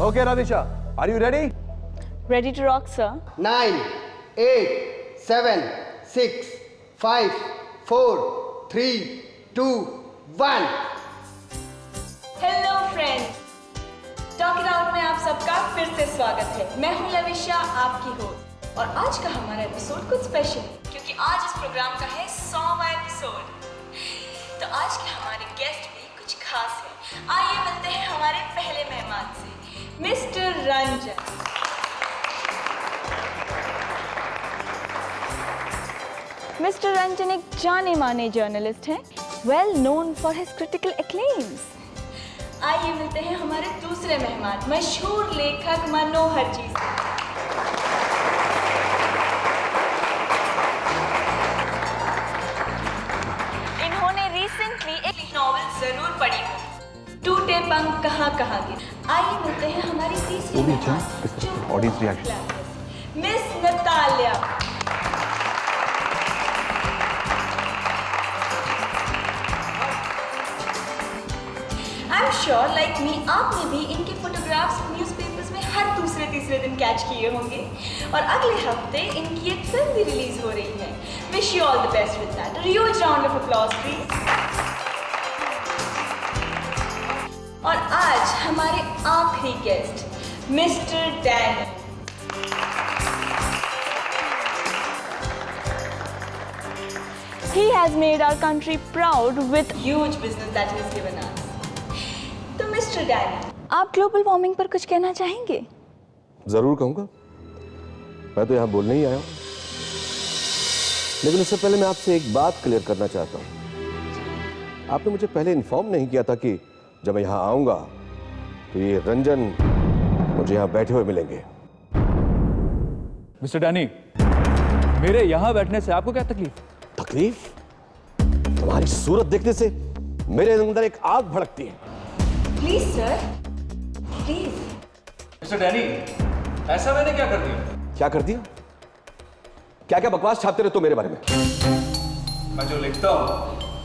Okay, Radhisha, are you ready? Ready to rock, sir? 9, 8, 7, 6, 5, 4, 3, 2, 1. Hello friends, talk it out में आप सबका फिर से स्वागत है। मैं हूं लविशा, आपकी होस्ट, और आज का हमारा एपिसोड कुछ स्पेशल है क्योंकि आज इस प्रोग्राम का है 100वां एपिसोड। तो आज के हमारे गेस्ट भी कुछ खास है। आइए मिलते हैं हमारे पहले मेहमान से, मिस्टर रंजन। मिस्टर रंजन एक जाने माने जर्नलिस्ट हैं, well known for his critical acclaims. आइए मिलते हैं हमारे दूसरे मेहमान, मशहूर लेखक मनोहर जी से। इन्होंने रिसेंटली एक नॉवेल जरूर पढ़ी हो, टूटे पंख कहाँ कहाँ गिरे। आइए मिलते हैं हमारी तीसरी मेहमान, audience reaction, miss Natalia. I am sure like me आपने भी इनके फोटोग्राफ्स न्यूज़पेपर्स में हर दूसरे तीसरे दिन कैच किए होंगे, और अगले हफ्ते इनकी एक फिल्म भी रिलीज हो रही है। Wish you all the best with that. Huge round of applause please. और आज हमारे आखिरी guest, mister Danny. He has made our country proud with huge business that he has given us. तो mister Danny, आप global warming पर कुछ कहना चाहेंगे? जरूर कहूंगा। मैं तो यहाँ बोलने ही आया हूँ, लेकिन उससे पहले मैं आपसे एक बात क्लियर करना चाहता हूँ। आपने मुझे पहले इन्फॉर्म नहीं किया था कि जब मैं यहाँ आऊंगा तो ये रंजन मुझे यहाँ बैठे हुए मिलेंगे। मिस्टर डैनी, मेरे यहाँ बैठने से आपको क्या तकलीफ? तकलीफ? तुम्हारी सूरत देखने से मेरे अंदर एक आग भड़कती है। Please sir, please. Mister Danny, ऐसा मैंने क्या कर दिया? क्या कर दिया? क्या क्या बकवास छापते रहते हो मेरे बारे में? मैं जो लिखता हूँ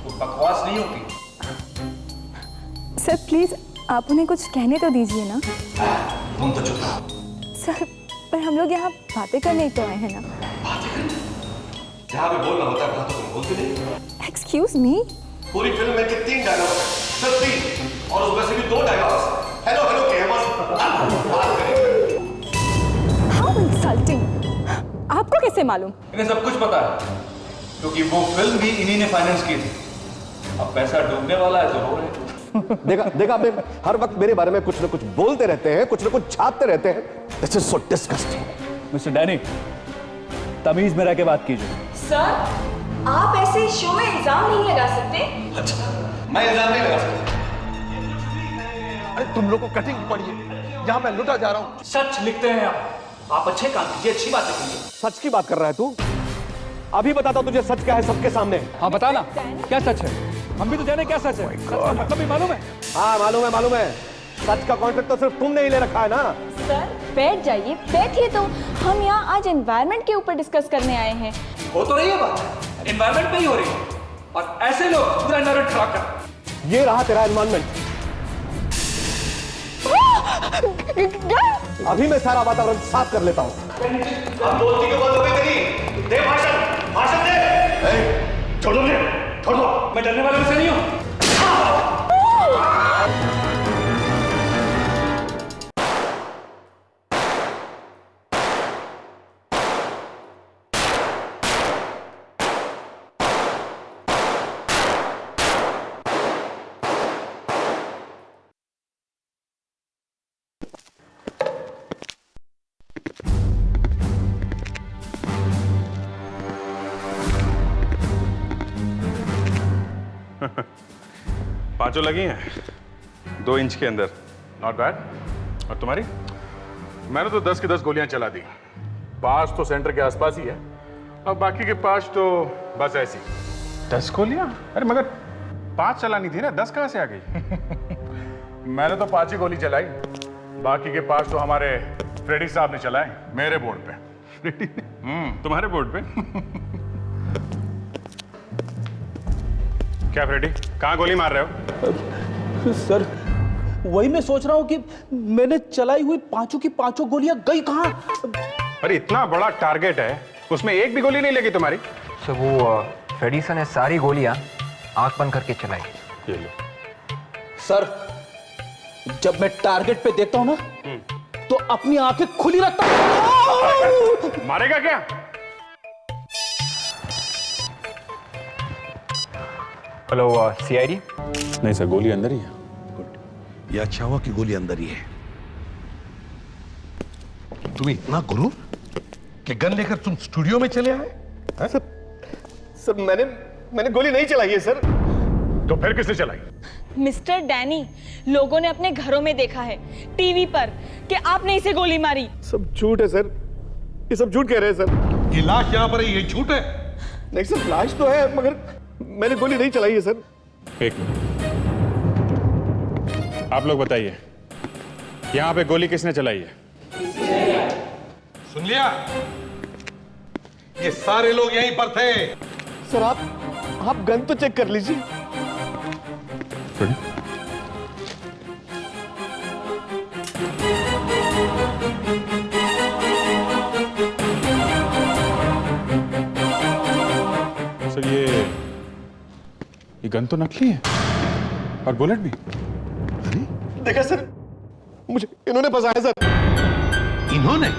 वो बकवास नहीं होती। सर प्लीज आप उन्हें कुछ कहने तो दीजिए ना। तुम तो चुप रहो। सर पर हम लोग यहाँ बातें करने ही तो आए हैं ना। बातें करने? जहाँ पे बोलना होता है वहाँ तो तुम बोलते नहीं। Excuse me. पूरी फिल्म में कितने डायलॉग? सिर्फ 3, और उसमें से भी 2 डायलॉग्स हेलो हेलो के हैं बस। How insulting! आपको कैसे मालूम? इन्हें सब कुछ पता है क्योंकि वो फिल्म भी इन्हीं ने फाइनेंस की थी। अब पैसा डूबने वाला है तो रो रहे हैं। देखा आपने, हर वक्त मेरे बारे में कुछ न कुछ बोलते रहते हैं, कुछ न कुछ छापते रहते हैं। This is so disgusting. Mister Danny, तमीज में रह के बात कीजिए। सर, आप ऐसे शो में इल्जाम नहीं लगा सकते। अच्छा, मैं इल्जाम नहीं लगा सकता। अरे तुम लोग को कटिंग पड़ी है, यहाँ मैं लुटा जा रहा हूँ। सच लिखते हैं आप अच्छे काम कीजिए, अच्छी बात कीजिए। सच की बात कर रहा है तू? अभी बताता तुझे सच क्या है सबके सामने। हाँ बताना, क्या सच है? हम भी तो जाने क्या सच है। सच का मतलब भी मालूम है? हाँ मालूम है। सच का कॉन्ट्रैक्ट तो सिर्फ तुमने ही ले रखा है ना। सर बैठ जाइए, बैठिए। तो हम यहाँ आज एनवायरनमेंट के ऊपर डिस्कस करने आए हैं। हो तो रही है बात, एनवायरनमेंट पे ही हो रही है, और ऐसे लोग पूरा एनवायरनमेंट खराब कर। ये रहा तेरा एनवायरनमेंट। अभी मैं सारा वातावरण साफ कर लेता हूँ। अब बोलती क्यों बंद हो गई तेरी? दे भाषण दे। छोड़ दो। मैं डरने वाले में से नहीं हूँ। पांचों लगी हैं 2 इंच के अंदर, नॉट बैड। और तुम्हारी? मैंने तो 10 की 10 गोलियां चला दी। 5 तो सेंटर के आसपास ही है, और बाकी के 5 तो बस ऐसी। 10 गोलियां? अरे मगर 5 चलानी थी ना, 10 कहां से आ गई? मैंने तो 5 ही गोली चलाई, बाकी के 5 तो हमारे फ्रेडी साहब ने चलाए मेरे बोर्ड पे। तुम्हारे बोर्ड पे? क्या फ्रेडी, कहाँ गोली मार रहे हो? सर वही मैं सोच रहा हूँ कि मैंने चलाई हुई पांचों की पांचों गोलियां गई कहाँ? अरे इतना बड़ा टारगेट है, उसमें एक भी गोली नहीं लगी तुम्हारी? सर वो फेडिसन ने सारी गोलियां आंख बंद करके चलाई। ये लो। सर जब मैं टारगेट पे देखता हूँ ना तो अपनी आंखें खुली रखता हूँ। मारेगा क्या? Hello CID. नहीं सर, गोली अंदर ही है। ये अच्छा हुआ कि गोली अंदर ही है। तुम इतना गुरु कि गन लेकर तुम स्टूडियो में चले आए? सर मैंने गोली नहीं चलाई है सर। तो फिर किसने चलाई? मिस्टर डैनी, लोगों ने अपने घरों में देखा है, टीवी पर, कि आपने इसे गोली मारी। सब झूठ है सर, ये सब झूठ कह रहे हैं सर। ये लाश यहाँ पर है, ये झूठ है? नहीं सर, लाश तो है मगर मैंने गोली नहीं चलाई है सर। एक मिनट, आप लोग बताइए, यहाँ पे गोली किसने चलाई है? सुन लिया? ये सारे लोग यहीं पर थे। सर आप गन तो चेक कर लीजिए। सर ये गन तो नकली है और बुलेट भी। देखा सर, मुझे इन्होंने फंसाया सर। इन्होंने?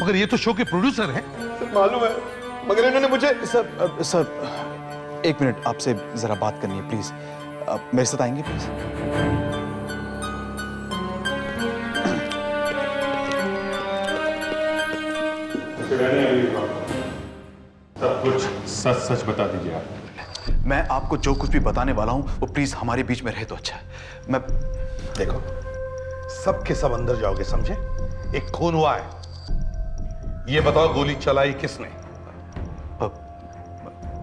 मगर ये तो शो के प्रोड्यूसर हैं। सर मालूम है, मगर इन्होंने मुझे। सर एक मिनट, आपसे जरा बात करनी है प्लीज। आप मेरे साथ आएंगे प्लीज? सब कुछ सच सच बता दीजिए आप। मैं आपको जो कुछ भी बताने वाला हूं वो प्लीज हमारे बीच में रहे तो अच्छा है। मैं देखो, सब के सब अंदर जाओगे, समझे? एक खून हुआ है। ये बताओ गोली चलाई किसने?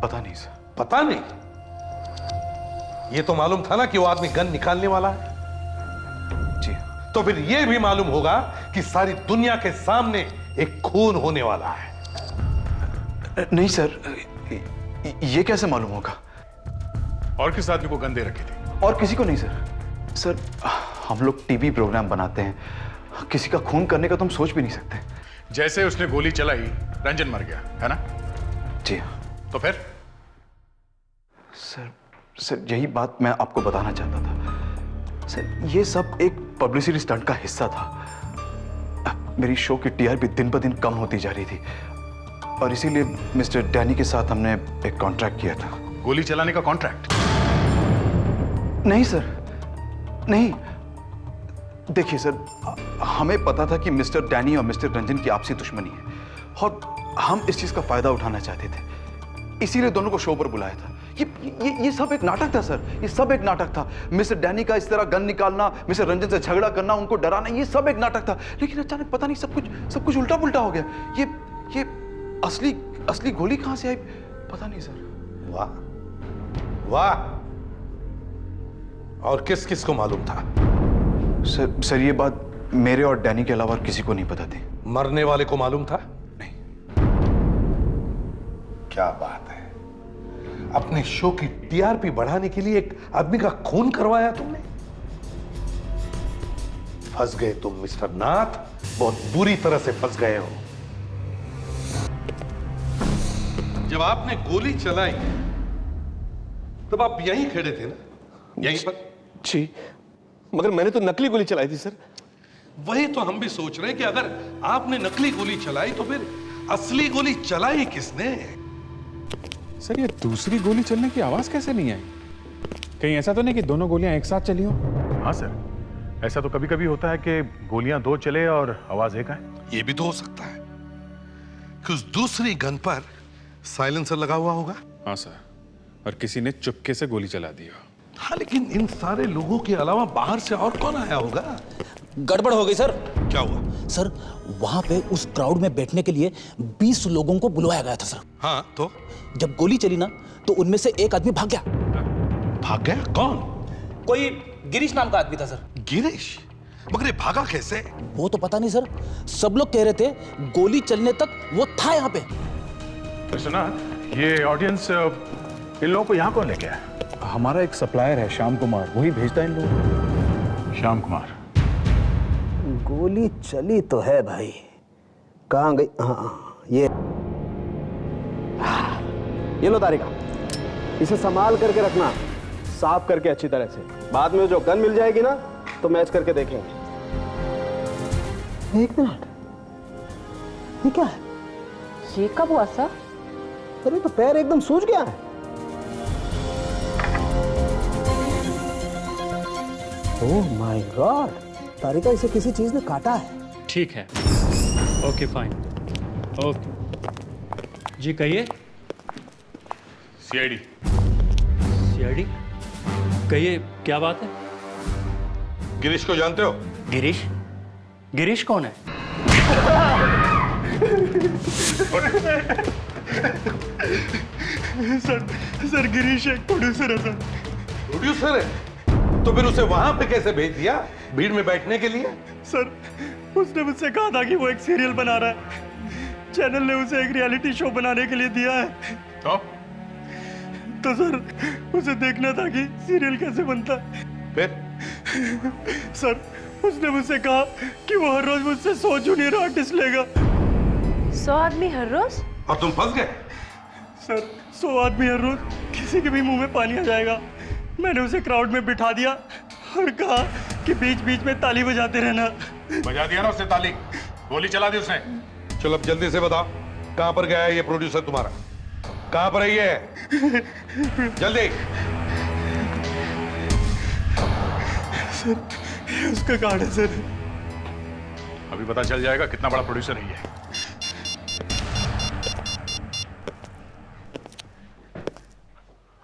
पता नहीं सर। पता नहीं? ये तो मालूम था ना कि वो आदमी गन निकालने वाला है। जी। तो फिर ये भी मालूम होगा कि सारी दुनिया के सामने एक खून होने वाला है। नहीं सर, ये कैसे मालूम होगा? और किस आदमी को गन दे रखी थी? और किसी को नहीं सर। सर हम लोग टीवी प्रोग्राम बनाते हैं, किसी का खून करने का तो हम सोच भी नहीं सकते। जैसे उसने गोली चलाई, रंजन मर गया, है ना? जी। तो फिर? सर यही बात मैं आपको बताना चाहता था। सर ये सब एक पब्लिसिटी स्टंट का हिस्सा था। मेरी शो की टीआरपी दिन ब दिन कम होती जा रही थी और इसीलिए मिस्टर डैनी के साथ हमने एक कॉन्ट्रैक्ट किया था। गोली चलाने का कॉन्ट्रैक्ट? नहीं सर, नहीं। देखिए सर, हमें पता था कि मिस्टर डैनी और मिस्टर रंजन की आपसी दुश्मनी है और हम इस चीज का फायदा उठाना चाहते थे, इसीलिए दोनों को शो पर बुलाया था। ये सब एक नाटक था सर, ये सब एक नाटक था। मिस्टर डैनी का इस तरह गन निकालना, मिस्टर रंजन से झगड़ा करना, उनको डराना, ये सब एक नाटक था। लेकिन अचानक पता नहीं सब कुछ उल्टा पुल्टा हो गया। ये असली गोली कहां से आई पता नहीं सर। वाह वाह। और किस किस को मालूम था? सर ये बात मेरे और डैनी के अलावा किसी को नहीं पता थी। मरने वाले को मालूम था? नहीं। क्या बात है, अपने शो की टीआरपी बढ़ाने के लिए एक आदमी का खून करवाया तुमने। फंस गए तुम मिस्टर नाथ, बहुत बुरी तरह से फंस गए हो। जब आपने गोली चलाई तब आप यहीं खड़े थे ना, यहीं पर? जी, मगर मैंने तो नकली गोली चलाई थी सर। वही तो हम भी सोच रहे हैं कि अगर आपने नकली गोली चलाई तो फिर असली गोली चलाई किसने? सर ये दूसरी गोली चलने की आवाज कैसे नहीं आई? कहीं ऐसा तो नहीं कि दोनों गोलियां एक साथ चली हो? हाँ सर, ऐसा तो कभी कभी होता है कि गोलियां दो चले और आवाज एक आए। ये भी तो हो सकता है कि उस दूसरी गन पर साइलेंसर लगा हुआ होगा। हाँ सर, और किसी ने चुपके से गोली चला दी हो। हाँ, लेकिन इन सारे लोगों के अलावा बाहर से और कौन आया होगा? गड़बड़ हो गई सर। क्या हुआ? सर वहां पे उस क्राउड में बैठने के लिए 20 लोगों को बुलवाया गया था सर। हाँ तो? जब गोली चली ना तो उनमें से एक आदमी भाग गया। भाग गया? कौन? कोई गिरीश नाम का आदमी था सर। गिरीश? मगर ये भागा कैसे? वो तो पता नहीं सर, सब लोग कह रहे थे गोली चलने तक वो था यहाँ पे। सुना, ये ऑडियंस इन लोगों को यहाँ कौन लेके आया? हमारा एक सप्लायर है श्याम कुमार, वही भेजता है इन लोगों को। श्याम कुमार। गोली चली तो है भाई, कहाँ गई? हाँ ये लो तारिका, इसे संभाल करके रखना, साफ करके अच्छी तरह से। बाद में जो गन मिल जाएगी ना तो मैच करके देखेंगे। एक मिनट, ये क्या है? ये कब हुआ सर? अरे तो पैर एकदम सूज गया है। ओह माय गॉड, तारिका इसे किसी चीज ने काटा है। ठीक है, ओके फाइन, ओके जी कहिए। सीआईडी। सीआईडी कहिए, क्या बात है? गिरीश को जानते हो? गिरीश? गिरीश कौन है? सर गिरीश एक प्रोड्यूसर है सर। प्रोड्यूसर है? तो फिर उसे वहां पे कैसे भेज दिया, भीड़ में बैठने के लिए? सर उसने मुझसे कहा था कि वो एक सीरियल बना रहा है, चैनल ने उसे एक रियलिटी शो बनाने के लिए दिया है। तो सर उसे देखना था कि सीरियल कैसे बनता है। फिर सर उसने मुझसे कहा कि वो हर रोज मुझसे 100 जूनियर आर्टिस्ट लेगा। 100 आदमी हर रोज? और तुम फंस गए? सर 100 आदमी हर रोज, किसी के भी मुंह में पानी आ जाएगा। मैंने उसे क्राउड में बिठा दिया और कहा कि बीच बीच में ताली बजाते रहना। बजा दिया ना उसने ताली, गोली चला दी उसने। चलो अब जल्दी से बताओ, कहां पर गया है ये प्रोड्यूसर तुम्हारा? कहां पर है ये? जल्दी। सर ये उसका कार्ड है सर। अभी पता चल जाएगा कितना बड़ा प्रोड्यूसर है ये।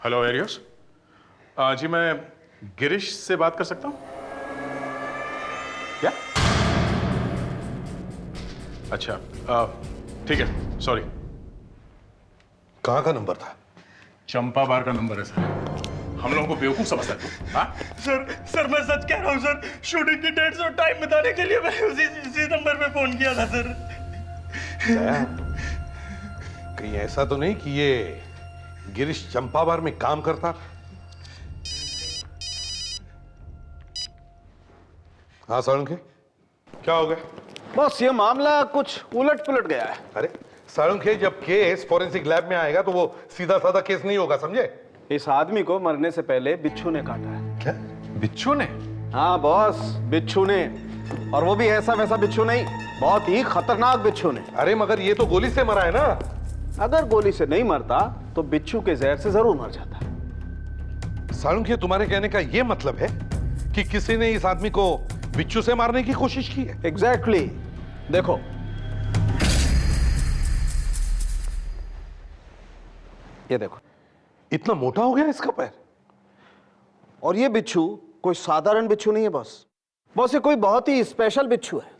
हेलो एरियस, जी मैं गिरीश से बात कर सकता हूं क्या? अच्छा ठीक है, सॉरी। कहां का नंबर था? चंपा बार का नंबर है सर। हम लोगों को बेवकूफ समझता है। हाँ? सर मैं सच कह रहा हूँ सर, शूटिंग की डेट्स और टाइम बताने के लिए मैंने उसी नंबर पे फोन किया था सर। कहीं ऐसा तो नहीं कि ये गिरीश चंपा बार में काम करता? हाँ साळुंखे, क्या हो गया? बस ये मामला कुछ उलट पुलट गया है। अरे साळुंखे, जब केस फोरेंसिक लैब में आएगा तो वो सीधा साधा केस नहीं होगा, समझे? इस आदमी को मरने से पहले बिच्छू ने काटा है। क्या? बिच्छू ने? हाँ बॉस, बिच्छू ने, और वो भी ऐसा वैसा बिच्छू नहीं, बहुत ही खतरनाक बिच्छू ने। अरे मगर ये तो गोली से मरा है ना। अगर गोली से नहीं मरता तो बिच्छू के जहर से जरूर मर जाता। साळुंखे, तुम्हारे कहने का ये मतलब है कि किसी ने इस आदमी को बिच्छू से मारने की कोशिश की है? एग्जैक्टली। देखो ये देखो, इतना मोटा हो गया इसका पैर। और ये बिच्छू कोई साधारण बिच्छू नहीं है बॉस। बॉस ये कोई बहुत ही स्पेशल बिच्छू है।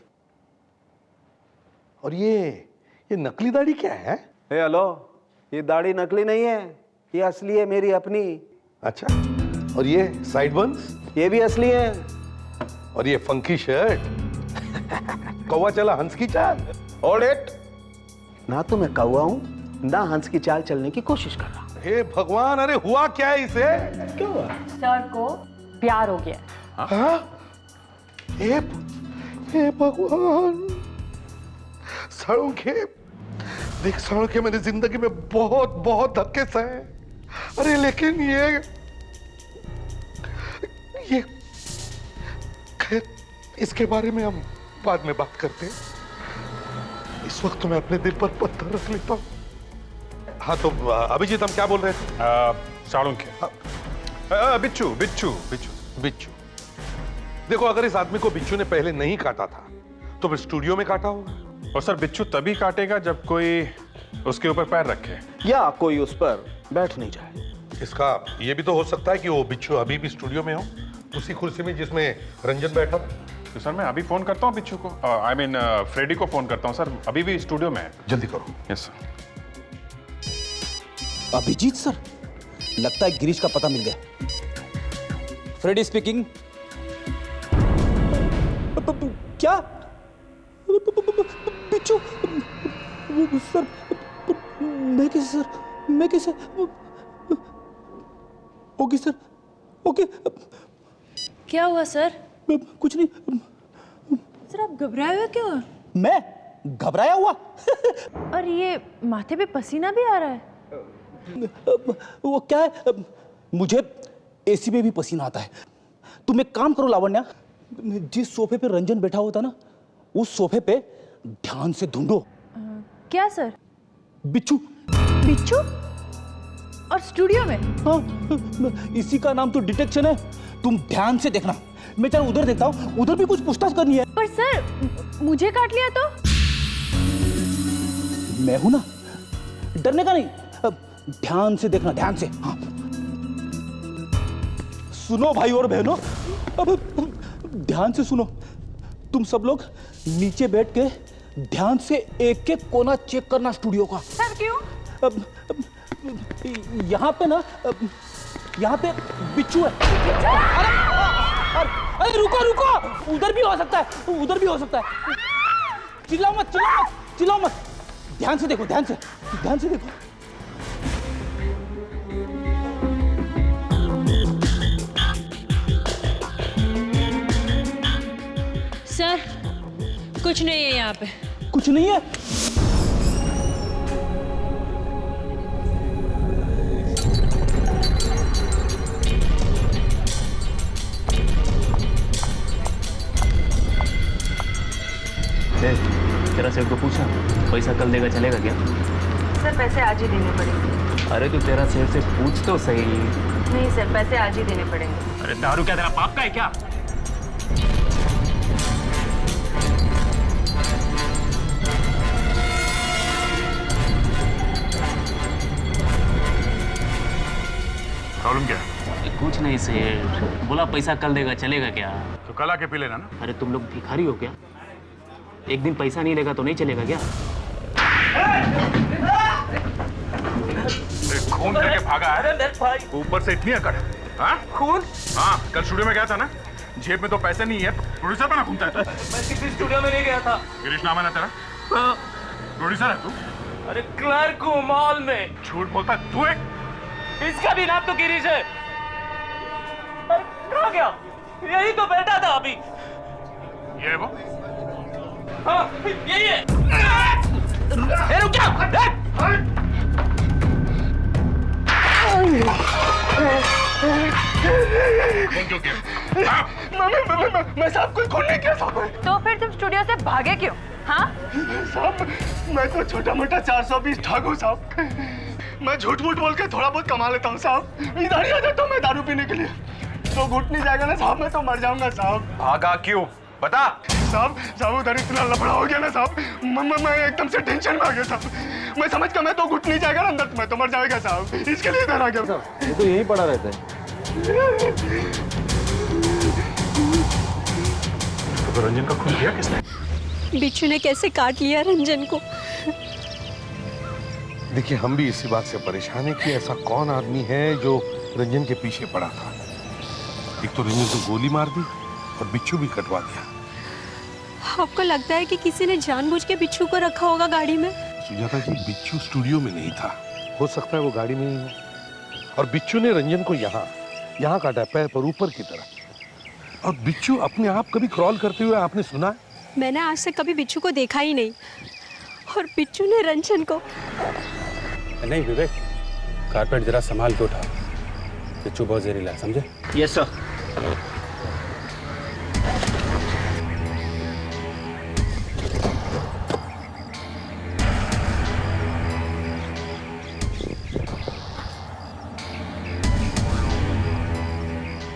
और ये नकली दाढ़ी क्या है? हेलो, ये दाढ़ी नकली नहीं है, ये असली है, मेरी अपनी। अच्छा, और ये साइड बन्स? ये भी असली है। और ये फंकी शर्ट? कौवा चला हंस की चाल। Hold it। ना तो मैं कौवा हूं, ना हंस की चाल चलने की कोशिश कर रहा हूं। हे भगवान, अरे हुआ क्या है इसे? क्या हुआ? सर को प्यार हो गया। हाँ? हे भगवान। साळुंखे, देख साळुंखे, मैंने जिंदगी में बहुत बहुत धक्के सहे, अरे लेकिन ये खैर, इसके बारे में हम बाद में बात करते हैं। इस वक्त तो मैं अपने दिल पर पत्थर रख लेता हूं। हाँ तो अभिजीत, हम क्या बोल रहे थे? साळुंखे। बिच्छू बिच्छू बिच्छू बिच्छू। देखो, अगर इस आदमी को बिच्छू ने पहले नहीं काटा था तो फिर स्टूडियो में काटा होगा। और सर बिच्छू तभी काटेगा जब कोई उसके ऊपर पैर रखे, या कोई उस पर बैठ नहीं जाए। इसका ये भी तो हो सकता है कि वो बिच्छू अभी भी स्टूडियो में हो, उसी कुर्सी में जिसमें रंजन बैठा था। तो सर मैं अभी फोन करता हूँ बिच्छू को, आई मीन फ्रेडी को फोन करता हूँ सर, अभी भी स्टूडियो में है। जल्दी करो। Yes sir. अभिजीत सर, लगता है गिरीश का पता मिल गया। Freddy speaking. क्या? बिच्छू सर, मैं कैसे ओके सर, ओके। क्या हुआ सर? कुछ नहीं। सर आप घबराए हुए क्यों हैं? मैं घबराया हुआ? और ये माथे पे पसीना भी आ रहा है। वो क्या है, मुझे एसी में भी पसीना आता है। तुम एक काम करो लावण्या, जिस सोफे पे रंजन बैठा होता ना, उस सोफे पे ध्यान से ढूंढो। क्या सर? बिच्छू। बिच्छू? और स्टूडियो में? हाँ, इसी का नाम तो डिटेक्शन है। तुम ध्यान से देखना, मैं चाहे उधर देखता हूँ, उधर भी कुछ पूछताछ करनी है। पर सर मुझे काट लिया तो? मैं हूं ना, डरने का नहीं। ध्यान से देखना, ध्यान से। हाँ। सुनो भाई और बहनों, अब ध्यान से सुनो। तुम सब लोग नीचे बैठ के ध्यान से एक एक कोना चेक करना स्टूडियो का। सर क्यों? यहाँ पे ना, यहाँ पे बिच्छू है। अरे रुको रुको, उधर भी हो सकता है, उधर भी हो सकता है। चिल्लाओ मत, चिल्लाओ मत, चिल्लाओ मत। ध्यान से देखो, ध्यान से देखो। सर कुछ नहीं है यहाँ पे। कुछ नहीं है? तेरा सेठ को पूछा पैसा कल देगा, चलेगा क्या? सर पैसे आज ही देने पड़ेंगे। अरे तू तेरा सेठ से पूछ तो सही। नहीं सर, पैसे आज ही देने पड़ेंगे। अरे दारू क्या तेरा पाप का है क्या? प्रॉब्लम क्या है? कुछ नहीं सेठ, बोला पैसा कल देगा, चलेगा क्या? तो कल आके पी लेना ना। अरे तुम लोग भिखारी हो क्या? एक दिन पैसा नहीं लेगा तो नहीं चलेगा क्या? खून करके भागा है, ऊपर से इतनी अकड़। हाँ खून? हाँ, कल स्टूडियो में गया था ना, जेब में तो पैसे नहीं है, प्रोड्यूसर बना घूमता है। मैं किसी स्टूडियो में नहीं गया था। गिरीश नाम है ना तेरा? प्रोड्यूसर है तू? अरे क्लर्क हूँ मॉल में। झूठ बोलता है तू। एक इसका भी नाम तो गिरीश है। अरे कहाँ गया? यही तो बैठा था अभी। ये वो? हाँ, यही है। रुक जा। मैं साहब कोई खून नहीं किया साहब। तो फिर तुम स्टूडियो से भागे क्यों? हाँ साहब मैं तो छोटा मोटा 420 ठाक हूँ साहब। मैं झूठ मूठ बोल के थोड़ा बहुत कमा लेता हूँ साहब। इधर ही आ जाता हूँ मैं दारू पीने के लिए। तो घुट नहीं जाएगा ना साहब, मैं तो मर जाऊंगा साहब। भागा क्यों बता? साहब उधर इतना लफड़ा हो गया ना साहब, मैं एकदम से टेंशन में आ गया साहब। मैं समझ कर मैं तो घुट नहीं जाएगा ना अंदर, मैं तो मर जाएगा साहब, इसके लिए इधर आ गया साहब। ये तो यही पड़ा रहता है। तो रंजन का खून किया किसने? बिच्छू ने कैसे काट लिया रंजन को? देखिए, हम भी इसी बात से परेशान हैं कि ऐसा कौन आदमी है जो रंजन के पीछे पड़ा था। एक तो रंजन को गोली मार दी और बिच्छू भी कटवा दिया। आपको लगता है कि किसी ने जानबूझ के बिच्छू को रखा होगा गाड़ी में? सुजाता जी, बिच्छू स्टूडियो में नहीं था, हो सकता है वो गाड़ी में ही हो। और बिच्छू ने रंजन को यहाँ काटा, पैर पर ऊपर की तरफ। और बिच्छू अपने आप कभी क्रॉल करते हुए आपने सुना है? मैंने आज तक कभी बिच्छू को देखा ही नहीं। और बिच्छू ने रंजन को। नहीं विवेक, कारपेट जरा संभाल के उठा, बिच्छू बहुत जहरीला है, समझे? Yes sir.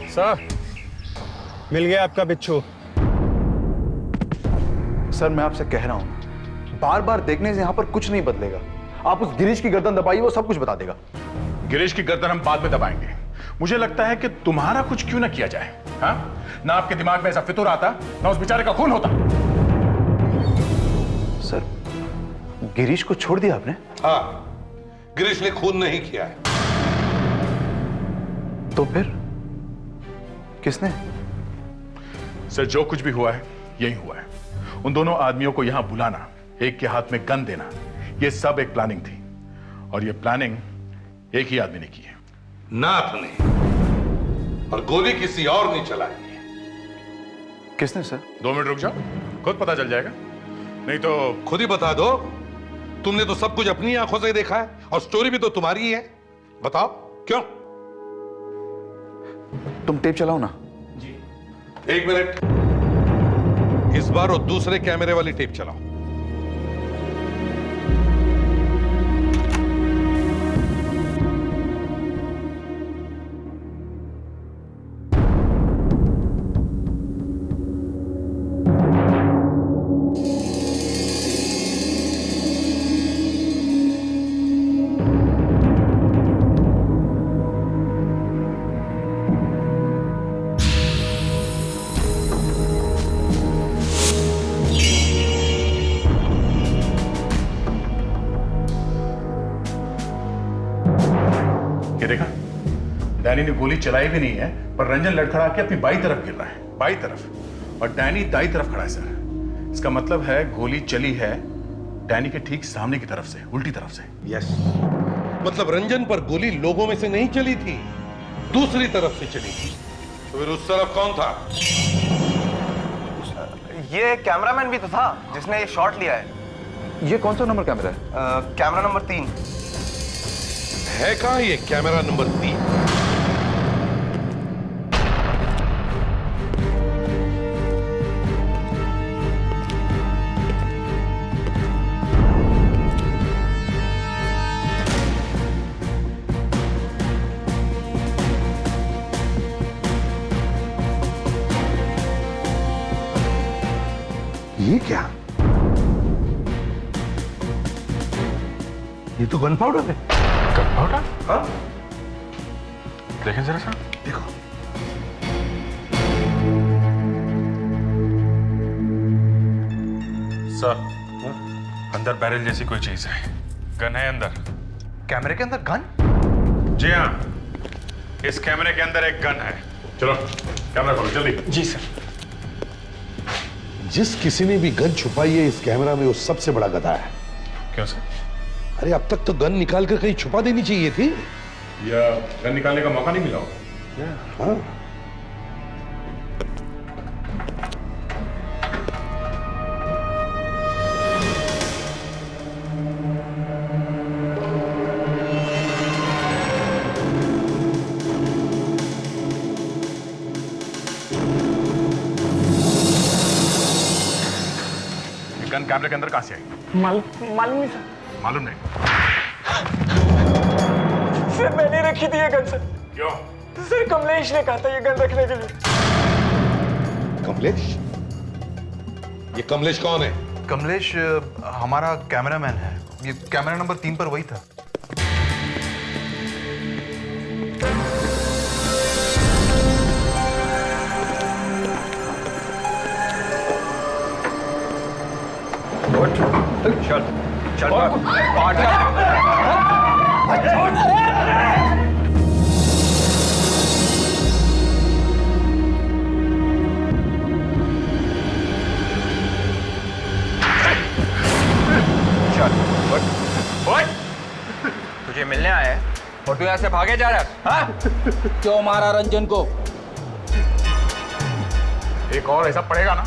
सर, मिल गया आपका बिच्छू। सर मैं आपसे कह रहा हूं, बार बार देखने से यहां पर कुछ नहीं बदलेगा। आप उस गिरीश की गर्दन दबाइए, वो सब कुछ बता देगा। गिरीश की गर्दन हम बाद में दबाएंगे। मुझे लगता है कि तुम्हारा कुछ क्यों ना किया जाए। हाँ, ना आपके दिमाग में ऐसा फितूर आता, ना उस बेचारे का खून होता। सर, गिरीश को छोड़ दिया आपने? हाँ, गिरीश ने खून नहीं किया है। तो फिर किसने? सर, जो कुछ भी हुआ है यही हुआ है। उन दोनों आदमियों को यहां बुलाना, एक के हाथ में गन देना, यह सब एक प्लानिंग थी। और यह प्लानिंग एक ही आदमी ने की है। नाथ ने। और गोली किसी और ने चलाई है। किसने सर? 2 मिनट रुक जाओ, खुद पता चल जाएगा। नहीं तो खुद ही बता दो। तुमने तो सब कुछ अपनी आंखों से देखा है और स्टोरी भी तो तुम्हारी ही है। बताओ क्यों? तुम टेप चलाओ ना। 1 मिनट, इस बार वो दूसरे कैमरे वाली टेप चलाओ। ये देखा, डैनी ने गोली चलाई भी नहीं है, पर रंजन लड़खड़ा के अपनी बाई तरफ गिर रहा है, बाई तरफ, और डैनी दाई तरफ खड़ा है सर। इसका मतलब है गोली चली है डैनी के ठीक सामने की तरफ से, उल्टी तरफ से। यस, मतलब रंजन पर गोली लोगों में से नहीं चली थी, दूसरी तरफ से चली थी। तो फिर उस तरफ कौन था? ये कैमरामैन भी तो था जिसने ये शॉट लिया है। ये कौन सा नंबर कैमरा है? कैमरा नंबर 3 है। कहां ये कैमरा नंबर 3? ये क्या? ये तो गन पाउडर है। Gun powder? हाँ, देखें जरा सा। देखो, सर, अंदर बैरल जैसी कोई चीज है। गन है अंदर। कैमरे के अंदर गन? जी हाँ, इस कैमरे के अंदर एक गन है। चलो कैमरा खोलो जल्दी। जी सर। जिस किसी ने भी गन छुपाई है इस कैमरा में, वो सबसे बड़ा गधा है। क्यों सर? अरे अब तक तो गन निकाल कर कहीं छुपा देनी चाहिए थी। या गन निकालने का मौका नहीं मिला हो? हाँ, गन कैमरे के अंदर कहां से आई? मालूम नहीं सर। मालूम नहीं? सर मैंने रखी थी ये गन सर। क्यों? सर कमलेश ने कहा था ये गन रखने के लिए। कमलेश? ये कमलेश कौन है? कमलेश हमारा कैमरामैन है। ये कैमरा नंबर 3 पर वही था। चल चल बाहर चल। तुझे मिलने आया है और तू यहाँ से भागे जा रहा है? हाँ? क्यों मारा रंजन को? एक और ऐसा पड़ेगा ना,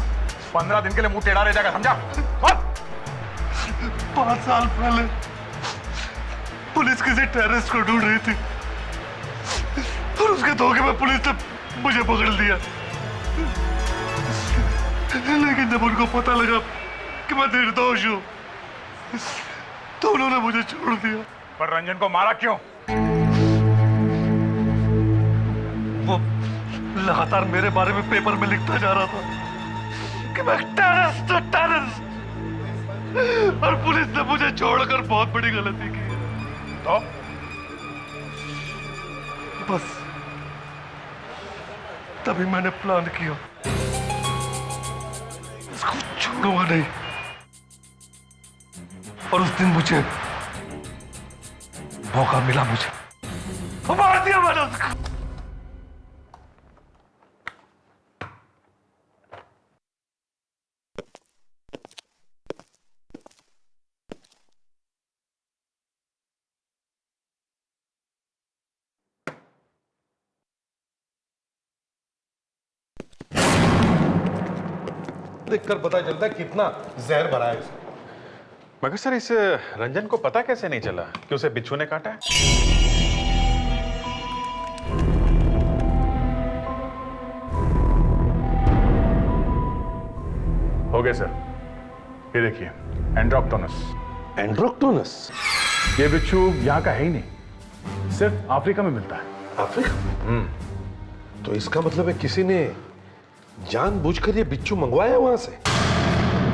15 दिन के लिए मुंह टेढ़ा रह जाएगा, समझा? 5 साल पहले पुलिस किसी टेररिस्ट को ढूंढ रही थी और उसके धोखे में पुलिस ने मुझे पकड़ लिया। लेकिन जब उनको पता लगा कि मैं निर्दोष हूं तो उन्होंने मुझे छोड़ दिया। पर रंजन को मारा क्यों? वो लगातार मेरे बारे में पेपर में लिखता जा रहा था कि मैं टेररिस्ट हूं, टेररिस्ट। और पुलिस ने मुझे छोड़कर बहुत बड़ी गलती की है। तो बस तभी मैंने प्लान किया, इसको छोड़ूंगा नहीं। और उस दिन मुझे मौका मिला, मुझे मार दिया मैंने उसको। देखकर पता चलता है कितना जहर भरा है इसमें। मगर सर इस रंजन को पता कैसे नहीं चला कि उसे बिच्छू ने काटा है? हो गया सर, ये देखिए, एंड्रोक्टोनस। एंड्रोक्टोनस? ये बिच्छू यहाँ का है ही नहीं, सिर्फ अफ्रीका में मिलता है। अफ्रीका? तो इसका मतलब है किसी ने जानबूझकर ये बिच्छू मंगवाया वहां से।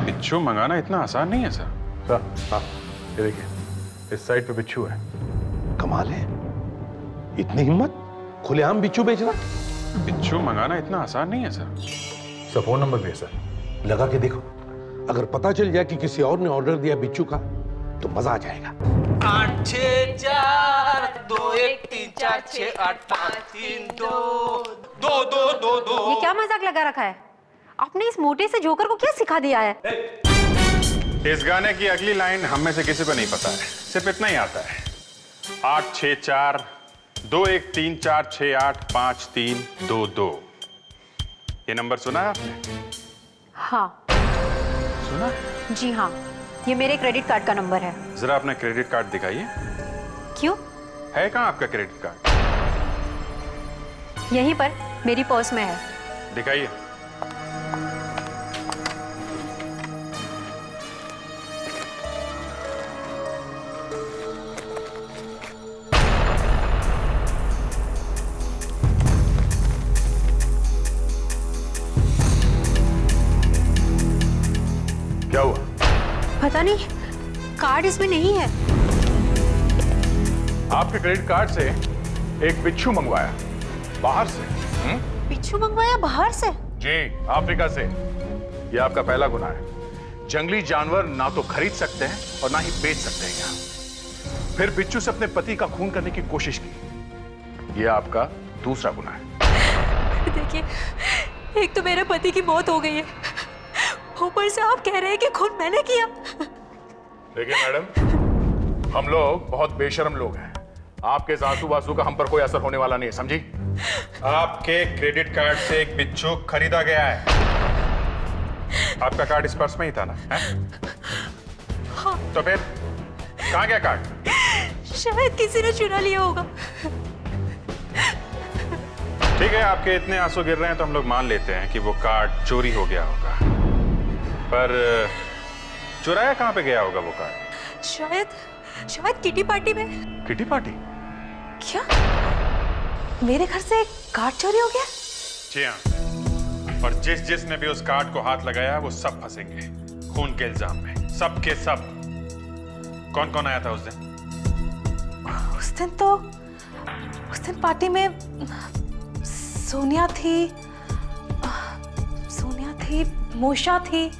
बिच्छू मंगाना इतना आसान नहीं है सर। सर हाँ, ये देखिए, इस साइड पे बिच्छू है। कमाल है, इतनी हिम्मत, खुलेआम बिच्छू बेचना। बिच्छू मंगाना इतना आसान नहीं है सर। सर फोन नंबर भी है सर, लगा के देखो। अगर पता चल जाए कि किसी और ने ऑर्डर दिया बिच्छू का तो मजा आ जाएगा। 8 6 4 2 1 3 4 6 8 5 3 2 2 2 2 2। ये क्या मजाक लगा रखा है? आपने इस मोटे से जोकर को क्या सिखा दिया है? इस गाने की अगली लाइन हम में से किसी को नहीं पता है, सिर्फ इतना ही आता है। 8 6 4 2 1 3 4 6 8 5 3 2 2। ये नंबर सुना है आपने? हाँ सुना? जी हाँ, ये मेरे क्रेडिट कार्ड का नंबर है। जरा अपना क्रेडिट कार्ड दिखाइए। क्यों? है कहाँ आपका क्रेडिट कार्ड? यहीं पर मेरी पर्स में है। दिखाइए। क्या हुआ? पता नहीं, कार्ड इसमें नहीं है। आपके क्रेडिट कार्ड से एक बिच्छू मंगवाया बाहर से। बिच्छू मंगवाया बाहर से? जी, अफ्रीका से। यह आपका पहला गुनाह है। जंगली जानवर ना तो खरीद सकते हैं और ना ही बेच सकते हैं यहाँ। फिर बिच्छू से अपने पति का खून करने की कोशिश की। यह आपका दूसरा गुनाह है। देखिए, एक तो मेरे पति की मौत हो गई है, ऊपर से आप कह रहे हैं कि खून मैंने किया। देखिए मैडम, हम लोग बहुत बेशर्म लोग हैं। आपके आंसू वासू का हम पर कोई असर होने वाला नहीं है, समझी? आपके क्रेडिट कार्ड से एक बिच्छू खरीदा गया है। आपका कार्ड इस पर्स में ही था ना? हाँ। तो फिर कहाँ गया कार्ड? शायद किसी ने चुरा लिया होगा। ठीक है, आपके इतने आंसू गिर रहे हैं तो हम लोग मान लेते हैं कि वो कार्ड चोरी हो गया होगा। पर चुराया कहाँ पे गया होगा वो कार्ड? शायद किटी पार्टी में। Kitty party? क्या मेरे घर से कार्ड चोरी हो गया? जी हाँ, और जिसने भी उस कार्ड को हाथ लगाया वो सब फंसेंगे खून के इल्जाम में, सब के सब। कौन कौन आया था उस दिन? उस दिन पार्टी में सोनिया थी, मोशा थी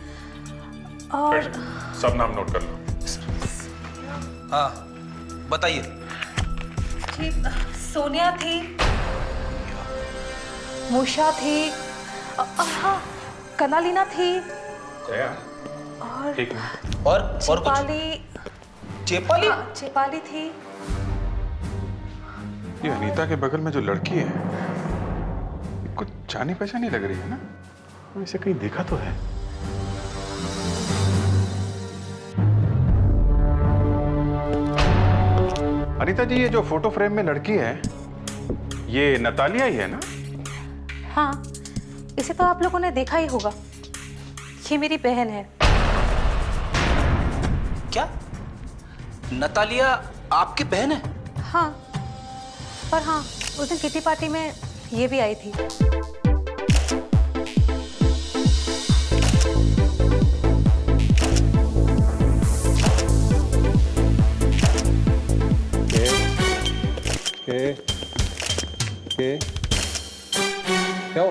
और सब नाम नोट कर लो। हाँ बताइए। सोनिया थी, मोशा थी और हाँ कनालिना थी और ठीक है। और चेपाली। चेपाली? हाँ, चेपाली थी। ये अनीता के बगल में जो लड़की है, ये कुछ जानी पहचानी लग रही है ना? इसे कहीं देखा तो है। अनीता जी, ये जो फोटो फ्रेम में लड़की है, ये नतालिया ही है ना? हाँ, इसे तो आप लोगों ने देखा ही होगा। ये मेरी बहन है। क्या नतालिया आपकी बहन है? हाँ, पर हाँ, उस दिन किटी पार्टी में ये भी आई थी। क्या हो?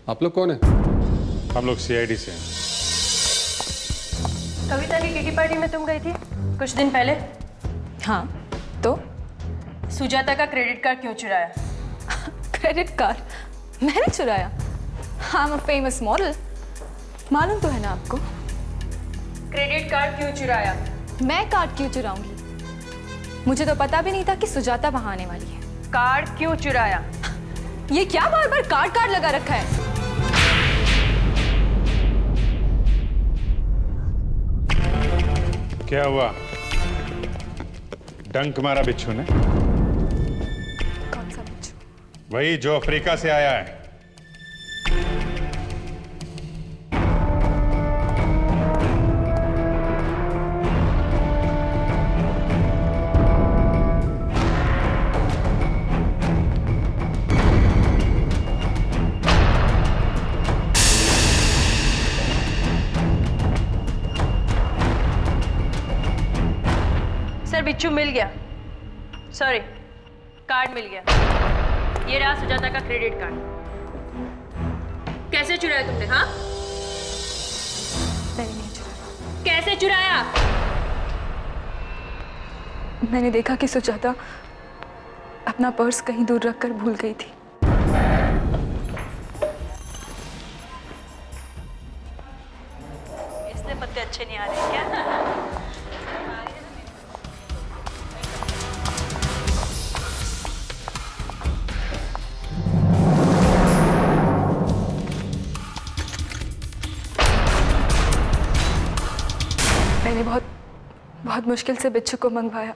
आप लोग कौन है? हम लोग सीआईडी से हैं। कविता की किटी पार्टी में तुम गई थी कुछ दिन पहले? हाँ, तो सुजाता का क्रेडिट कार्ड क्यों चुराया? क्रेडिट कार्ड मैंने चुराया? I am a famous model, मालूम तो है ना आपको। क्रेडिट कार्ड क्यों चुराया? मैं कार्ड क्यों चुराऊंगी? मुझे तो पता भी नहीं था कि सुजाता वहां आने वाली है। कार्ड क्यों चुराया? ये क्या बार बार कार्ड लगा रखा है? क्या हुआ? डंक मारा बिच्छू ने? कौन सा बिच्छू? वही जो अफ्रीका से आया है। सर बिच्छू मिल गया, सॉरी कार्ड मिल गया। ये रहा सुजाता का क्रेडिट कार्ड। कैसे चुराया तुमने? हाँ, मैंने नहीं चुराया। कैसे चुराया? मैंने देखा कि सुजाता अपना पर्स कहीं दूर रखकर भूल गई थी। इसलिए पत्ते अच्छे नहीं आ रहे क्या? मैंने बहुत बहुत मुश्किल से बिच्छू को मंगवाया।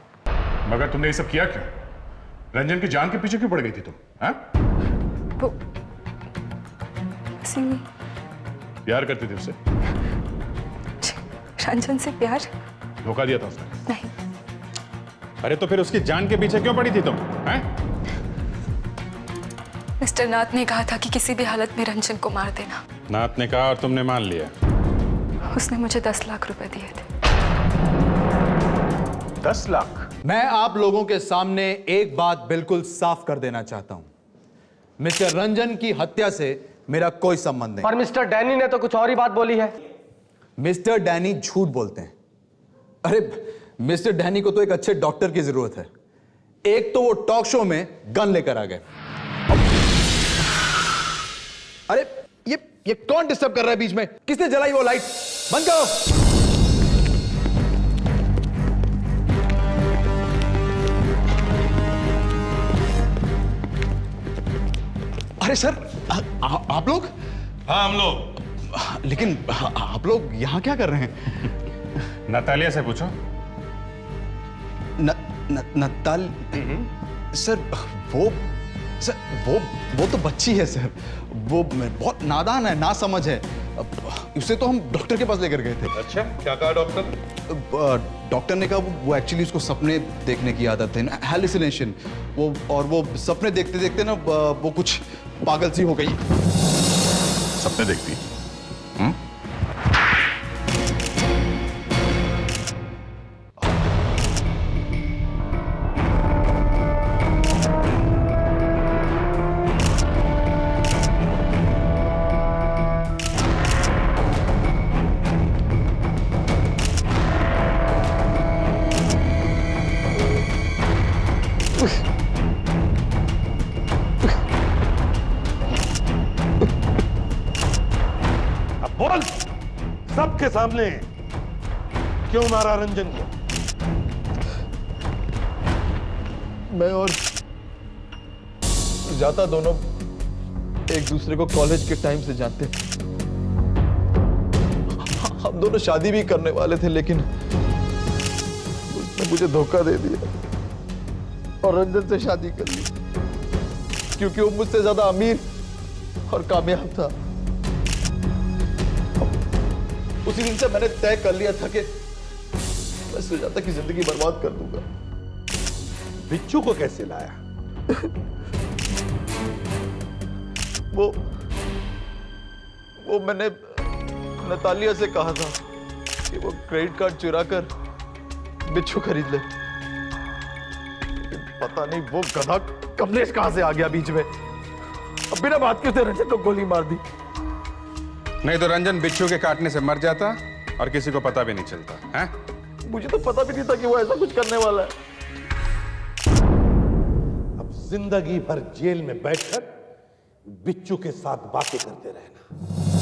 मगर तुमने ये सब किया क्यों? रंजन की जान के पीछे क्यों पड़ गई थी तुम? हाँ? वो सिंह प्यार करती थी उससे? रंजन से प्यार? धोखा दिया था उसने? नहीं। अरे तो फिर उसकी जान के पीछे क्यों पड़ी थी तुम? हैं? मिस्टर नाथ ने कहा था कि किसी भी हालत में रंजन को मार देना। नाथ ने कहा और तुमने मान लिया? उसने मुझे 10 लाख रुपए दिए थे। 10 लाख? मैं आप लोगों के सामने एक बात बिल्कुल साफ कर देना चाहता हूं। मिस्टर रंजन की हत्या से मेरा कोई संबंध नहीं। पर मिस्टर डैनी ने तो कुछ और ही बात बोली है। मिस्टर डैनी झूठ बोलते हैं। अरे मिस्टर डैनी को तो एक अच्छे डॉक्टर की जरूरत है। एक तो वो टॉक शो में गन लेकर आ गए। अरे ये कौन डिस्टर्ब कर रहा है बीच में? किसने जलाई वो लाइट? बंद करो। अरे सर आप लोग? हाँ हम लोग। लेकिन आप लोग यहां क्या कर रहे हैं? नतालिया से पूछो। नताल सर वो तो बच्ची है सर। वो बहुत नादान है, नासमझ है। उसे तो हम डॉक्टर के पास लेकर गए थे। अच्छा, क्या कहा डॉक्टर? डॉक्टर ने कहा वो एक्चुअली उसको सपने देखने की आदत है ना, हैलुसिनेशन। वो सपने देखते देखते ना वो कुछ पागल सी हो गई। सपने देखती? बोल, सबके सामने क्यों मारा रंजन को? मैं और सुजाता दोनों एक दूसरे को कॉलेज के टाइम से जानते थे। हम दोनों शादी भी करने वाले थे, लेकिन उसने मुझे धोखा दे दिया और रंजन से शादी कर ली, क्योंकि वो मुझसे ज्यादा अमीर और कामयाब था। उसी दिन से मैंने तय कर लिया था कि मैं सुजाता की जिंदगी बर्बाद कर दूंगा। बिच्छू को कैसे लाया? वो मैंने नतालिया से कहा था कि वो क्रेडिट कार्ड चुरा कर बिच्छू खरीद ले। पता नहीं वो गधा कमलेश कहां से आ गया बीच में। अब बिना बात के उसने रंजन को गोली मार दी। नहीं तो रंजन बिच्छू के काटने से मर जाता और किसी को पता भी नहीं चलता है? मुझे तो पता भी नहीं था कि वो ऐसा कुछ करने वाला है। अब जिंदगी भर जेल में बैठकर बिच्छू के साथ बातें करते रहना।